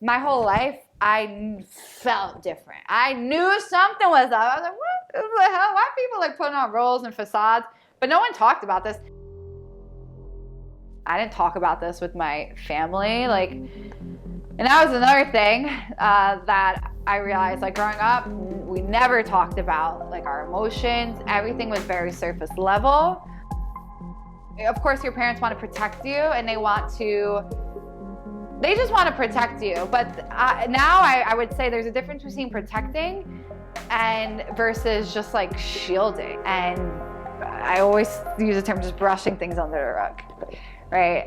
My whole life, felt different. I knew something was up. I was like, what the hell? Why are people like putting on roles and facades? But no one talked about this. I didn't talk about this with my family. And that was another thing that I realized, like growing up, we never talked about like our emotions. Everything was very surface level. Of course, your parents want to protect you and they just want to protect you. But now I would say there's a difference between protecting and versus just like shielding. And I always use the term just brushing things under the rug, right?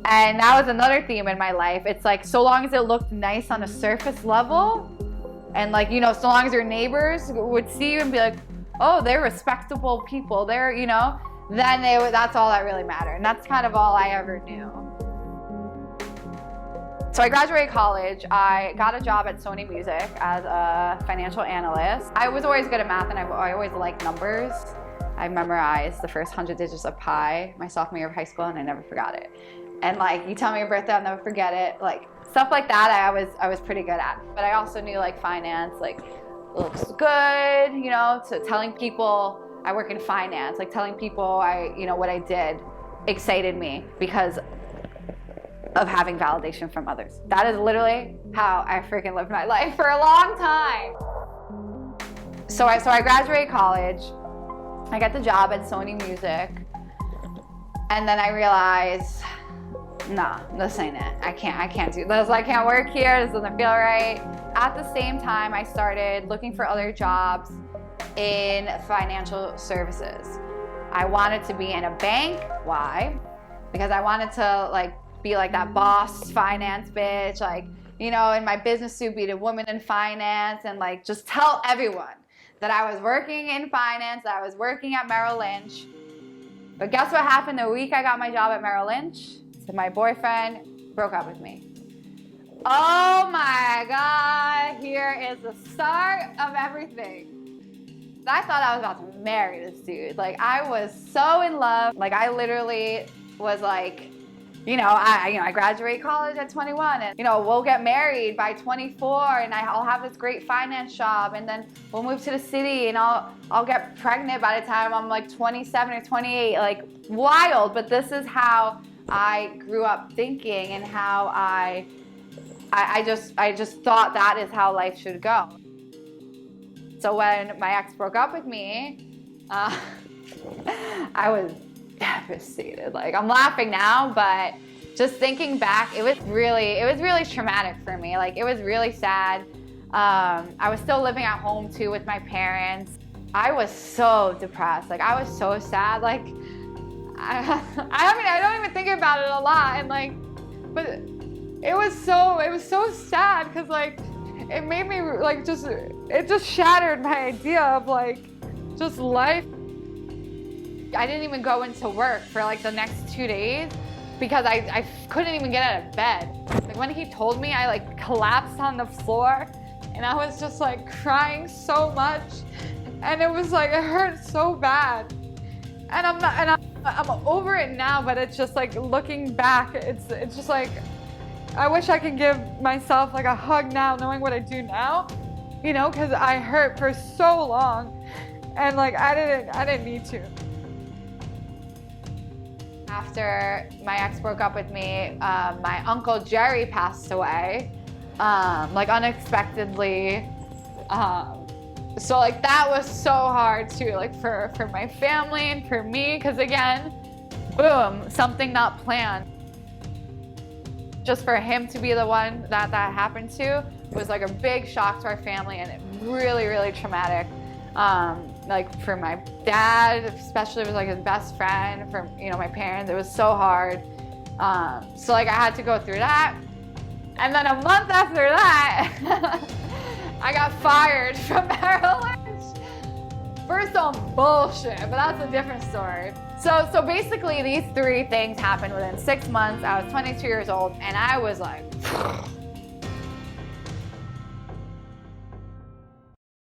And that was another theme in my life. It's like, so long as it looked nice on a surface level, and like, so long as your neighbors would see you and be like, oh, they're respectable people, then that's all that really mattered. And that's kind of all I ever knew. So I graduated college. I got a job at Sony Music as a financial analyst. I was always good at math and I always liked numbers. I memorized the first 100 digits of pi my sophomore year of high school and I never forgot it. And like, you tell me your birthday, I'll never forget it. Like stuff like that I was pretty good at. But I also knew like finance, like looks good, to telling people I work in finance, like telling people what I did excited me because of having validation from others. That is literally how I freaking lived my life for a long time. So I graduated college. I got the job at Sony Music. And then I realized, nah, this ain't it. I can't do this. I can't work here. This doesn't feel right. At the same time, I started looking for other jobs in financial services. I wanted to be in a bank. Why? Because I wanted to be like that boss finance bitch, in my business suit, be the woman in finance and just tell everyone that I was working in finance, that I was working at Merrill Lynch. But guess what happened the week I got my job at Merrill Lynch? So my boyfriend broke up with me. Oh my God, here is the start of everything. I thought I was about to marry this dude. I was so in love. I literally was I graduate college at 21 and, we'll get married by 24 and I'll have this great finance job and then we'll move to the city and I'll get pregnant by the time I'm 27 or 28, wild. But this is how I grew up thinking and how I just thought that is how life should go. So when my ex broke up with me, I was devastated. I'm laughing now, but just thinking back, it was really traumatic for me. It was really sad. I was still living at home too with my parents. I was so depressed. I was so sad. I don't even think about it a lot. But it was so sad because it made me it just shattered my idea of just life. I didn't even go into work for the next 2 days because I couldn't even get out of bed. When he told me, I collapsed on the floor and I was just crying so much and it was it hurt so bad. And I'm over it now, but it's just looking back, it's just I wish I could give myself a hug now knowing what I do now, because I hurt for so long and I didn't need to. After my ex broke up with me, my uncle Jerry passed away, unexpectedly. So that was so hard too, for my family and for me, because again, boom, something not planned. Just for him to be the one that happened to was a big shock to our family and really, really traumatic. For my dad, especially, it was his best friend. For my parents, it was so hard. So I had to go through that. And then a month after that, I got fired from Merrill Lynch for some bullshit, but that's a different story. So basically, these three things happened within 6 months. I was 22 years old, and I was